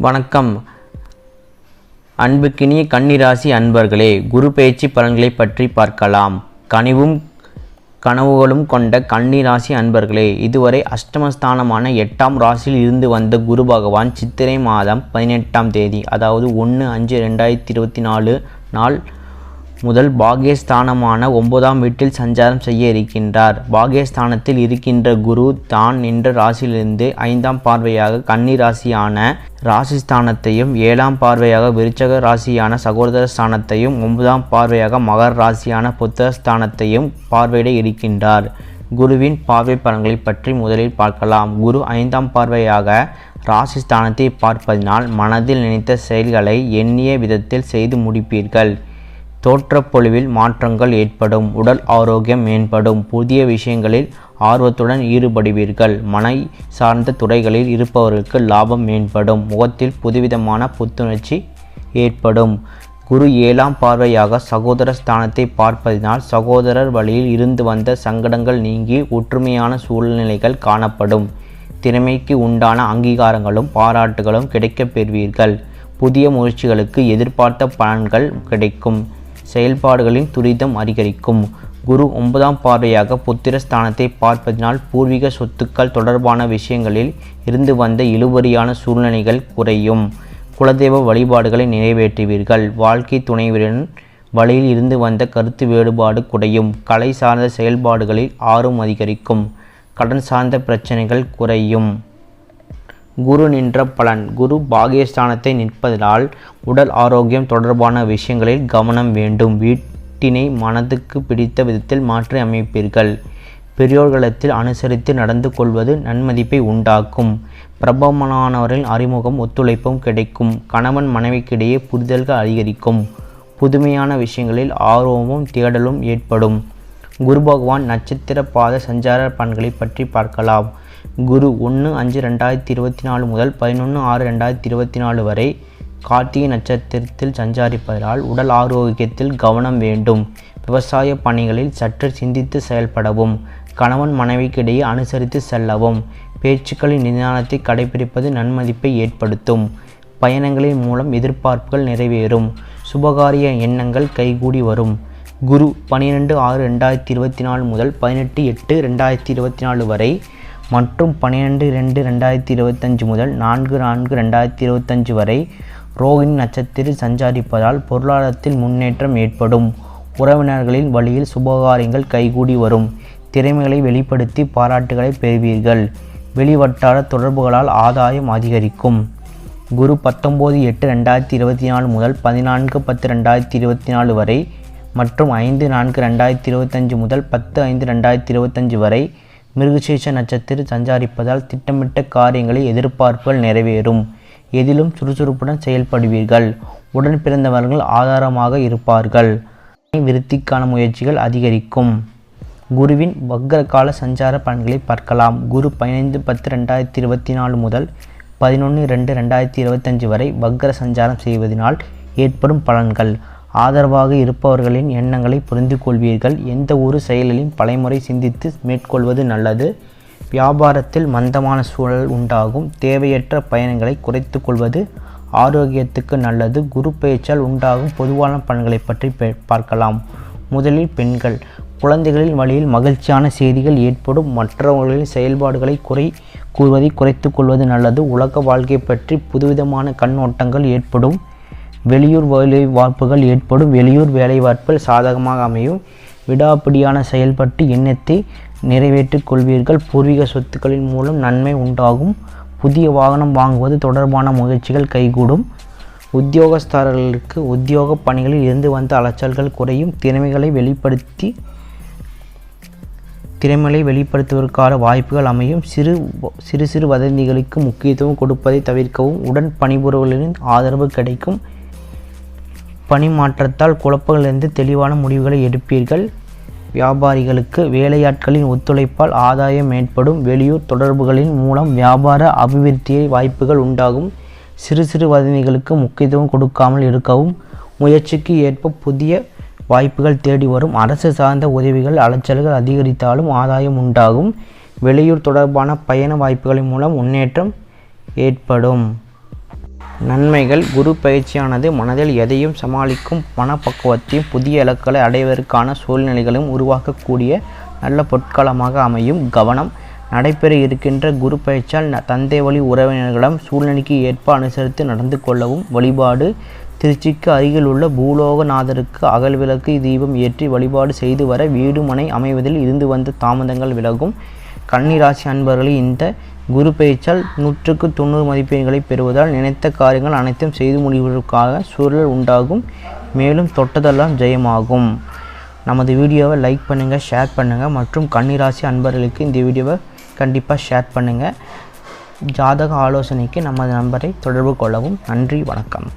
வணக்கம். அன்புக்கினிய கன்னிராசி அன்பர்களே, குரு பெயர்ச்சி பலன்களை பற்றி பார்க்கலாம். கனிவும் கனவுகளும் கொண்ட கன்னிராசி அன்பர்களே, இதுவரை அஷ்டமஸ்தானமான 8ஆம் ராசியில் இருந்து வந்த குரு பகவான் சித்திரை மாதம் 18ஆம் தேதி, அதாவது 1/5/2024 நாள் முதல் பாகியஸ்தானமான 9ஆம் வீட்டில் சஞ்சாரம் செய்ய இருக்கின்றார். பாகியஸ்தானத்தில் இருக்கின்ற குரு தான் நின்ற ராசியிலிருந்து 5ஆம் பார்வையாக கன்னி ராசியான ராசிஸ்தானத்தையும், 7ஆம் பார்வையாக விருச்சக ராசியான சகோதர ஸ்தானத்தையும், 9ஆம் பார்வையாக மகர ராசியான புத்திரஸ்தானத்தையும் பார்வையிட இருக்கின்றார். குருவின் பார்வை பலன்களை பற்றி முதலில் பார்க்கலாம். குரு 5ஆம் பார்வையாக ராசிஸ்தானத்தை பார்ப்பதினால் மனதில் நினைத்த செயல்களை எண்ணிய விதத்தில் செய்து முடிப்பீர்கள். தோற்றப்பொழிவில் மாற்றங்கள் ஏற்படும். உடல் ஆரோக்கியம் மேம்படும். புதிய விஷயங்களில் ஆர்வத்துடன் ஈடுபடுவீர்கள். மனை சார்ந்த துறைகளில் இருப்பவர்களுக்கு லாபம் மேம்படும். முகத்தில் புதுவிதமான புத்துணர்ச்சி ஏற்படும். குரு 7ஆம் பார்வையாக சகோதர ஸ்தானத்தை பார்ப்பதினால் சகோதரர் வழியில் இருந்து வந்த சங்கடங்கள் நீங்கி ஒற்றுமையான சூழ்நிலைகள் காணப்படும். திறமைக்கு உண்டான அங்கீகாரங்களும் பாராட்டுகளும் கிடைக்கப் பெறுவீர்கள். புதிய முயற்சிகளுக்கு எதிர்பார்த்த பலன்கள் கிடைக்கும். செயல்பாடுகளின் துரிதம் அதிகரிக்கும். குரு 9ஆம் பார்வையாக புத்திரஸ்தானத்தை பார்ப்பதினால் பூர்வீக சொத்துக்கள் தொடர்பான விஷயங்களில் இருந்து வந்த இழுபறியான சூழ்நிலைகள் குறையும். குலதெய்வ வழிபாடுகளை நிறைவேற்றுவீர்கள். வாழ்க்கை துணைவரின் வழியில் இருந்து வந்த கருத்து வேறுபாடு குறையும். கலை சார்ந்த செயல்பாடுகளில் ஆர்வம் அதிகரிக்கும். கடன் சார்ந்த பிரச்சனைகள் குறையும். குரு நின்ற பலன். குரு பாகியஸ்தானத்தை நிற்பதனால் உடல் ஆரோக்கியம் தொடர்பான விஷயங்களில் கவனம் வேண்டும். வீட்டினை மனதுக்கு பிடித்த விதத்தில் மாற்றி அமைப்பீர்கள். பெரியோர்களிடத்தில் அனுசரித்து நடந்து கொள்வது நன்மதிப்பை உண்டாக்கும். பிரபலமானவரின் அறிமுகம் ஒத்துழைப்பும் கிடைக்கும். கணவன் மனைவிக்கிடையே புரிதல்கள் அதிகரிக்கும். புதுமையான விஷயங்களில் ஆர்வமும் தேடலும் ஏற்படும். குரு பகவான் நட்சத்திர பாத சஞ்சார பலன்களை பற்றி பார்க்கலாம். குரு 1/5/2024 முதல் 11/6/2024 வரை கார்த்திகை நட்சத்திரத்தில் சஞ்சாரிப்பதால் உடல் ஆரோக்கியத்தில் கவனம் வேண்டும். விவசாய பணிகளில் சற்று சிந்தித்து செயல்படவும். கணவன் மனைவிக்கிடையே அனுசரித்து செல்லவும். பேச்சுக்களின் நிதானத்தை கடைபிடிப்பது நன்மதிப்பை ஏற்படுத்தும். பயணங்களின் மூலம் எதிர்பார்ப்புகள் நிறைவேறும். சுபகாரிய எண்ணங்கள் கைகூடி வரும். குரு 12/6/2024 முதல் 18/8/2024 வரை மற்றும் 12/2/2025 முதல் 4/4/2025 வரை ரோகிணி நட்சத்திரத்தில் சஞ்சாரிப்பதால் பொருளாதாரத்தில் முன்னேற்றம் ஏற்படும். உறவினர்களின் வழியில் சுபகாரியங்கள் கைகூடி வரும். திறமைகளை வெளிப்படுத்தி பாராட்டுகளை பெறுவீர்கள். வெளிவட்டார தொடர்புகளால் ஆதாயம் அதிகரிக்கும். குரு 19/8/2024 முதல் 14/10/2024 வரை மற்றும் 5/4/2025 முதல் 10/5/2025 வரை மிருகசீஷ நட்சத்திரம் சஞ்சாரிப்பதால் திட்டமிட்ட காரியங்களில் எதிர்பார்ப்புகள் நிறைவேறும். எதிலும் சுறுசுறுப்புடன் செயல்படுவீர்கள். உடன் பிறந்தவர்கள் ஆதாரமாக இருப்பார்கள். விருத்திக்கான முயற்சிகள் அதிகரிக்கும். குருவின் வக்ர கால சஞ்சார பலன்களை பார்க்கலாம். குரு 15/10/2024 முதல் 11/2/2025 வரை வக்ர சஞ்சாரம் செய்வதனால் ஏற்படும் பலன்கள். ஆதரவாக இருப்பவர்களின் எண்ணங்களை புரிந்து கொள்வீர்கள். எந்த ஒரு செயலிலும் பலமுறை சிந்தித்து மேற்கொள்வது நல்லது. வியாபாரத்தில் மந்தமான சூழல் உண்டாகும். தேவையற்ற பயணங்களை குறைத்து கொள்வது ஆரோக்கியத்துக்கு நல்லது. குரு பெயர்ச்சால் உண்டாகும் பொதுவான பலன்களை பற்றி பார்க்கலாம். முதலில் பெண்கள். குழந்தைகளின் வழியில் மகிழ்ச்சியான செய்திகள் ஏற்படும். மற்றவர்களின் செயல்பாடுகளை கூறுவதை குறைத்து கொள்வது நல்லது. உலக வாழ்க்கை பற்றி புதுவிதமான கண்ணோட்டங்கள் ஏற்படும். வெளியூர் வேலை வாய்ப்புகள் ஏற்படும். வெளியூர் வேலை வாய்ப்புகள் சாதகமாக அமையும். விடாப்பிடியான செயல்பட்டு எண்ணத்தை நிறைவேற்றிக் கொள்வீர்கள். பூர்வீக சொத்துக்களின் மூலம் நன்மை உண்டாகும். புதிய வாகனம் வாங்குவது தொடர்பான முயற்சிகள் கைகூடும். உத்தியோகஸ்தர்களுக்கு உத்தியோக பணிகளில் இருந்து வந்த அலைச்சல்கள் குறையும். திறமைகளை வெளிப்படுத்துவதற்கான வாய்ப்புகள் அமையும். சிறு வதந்திகளுக்கு முக்கியத்துவம் கொடுப்பதை தவிர்க்கவும். உடன் பணிபுரிவர்களின் ஆதரவு கிடைக்கும். பணி மாற்றத்தால் குழப்பங்களிலிருந்து தெளிவான முடிவுகளை எடுப்பீர்கள். வியாபாரிகளுக்கு வேலையாட்களின் ஒத்துழைப்பால் ஆதாயம் ஏற்படும். வெளியூர் தொடர்புகளின் மூலம் வியாபார அபிவிருத்தியை வாய்ப்புகள் உண்டாகும். சிறு வதந்திகளுக்கு முக்கியத்துவம் கொடுக்காமல் இருக்கவும். முயற்சிக்கு ஏற்ப புதிய வாய்ப்புகள் தேடி வரும். அரசு சார்ந்த உதவிகள் அலைச்சல்கள் அதிகரித்தாலும் ஆதாயம் உண்டாகும். வெளியூர் தொடர்பான பயண வாய்ப்புகளின் மூலம் முன்னேற்றம் ஏற்படும். நன்மைகள். குரு பயிற்சியானது மனதில் எதையும் சமாளிக்கும் மனப்பக்குவத்தையும் புதிய இலக்குகளை அடைவதற்கான சூழ்நிலைகளும் உருவாக்கக்கூடிய நல்ல பொற்காலமாக அமையும். கவனம். நடைபெற இருக்கின்ற குரு பயிற்சியால் தந்தை வழி உறவினர்களிடம் சூழ்நிலைக்கு ஏற்ப அனுசரித்து நடந்து கொள்ளவும். வழிபாடு. திருச்சிக்கு அருகில் உள்ள பூலோகநாதருக்கு அகல்விளக்கு தீபம் ஏற்றி வழிபாடு செய்து வர வீடு மனை அமைவதில் இருந்து வந்த தாமதங்கள் விலகும். கன்னிராசி அன்பர்களில் இந்த குரு பயிற்சியால் 100க்கு 90 மதிப்பெண்களை பெறுவதால் நினைத்த காரியங்கள் அனைத்தும் செய்து முடிவதற்காக சூழல் உண்டாகும். மேலும் தொட்டதெல்லாம் ஜெயமாகும். நமது வீடியோவை லைக் பண்ணுங்கள், ஷேர் பண்ணுங்கள் மற்றும் கன்னிராசி அன்பர்களுக்கு இந்த வீடியோவை கண்டிப்பாக ஷேர் பண்ணுங்கள். ஜாதக ஆலோசனைக்கு நமது நம்பரை தொடர்பு கொள்ளவும். நன்றி, வணக்கம்.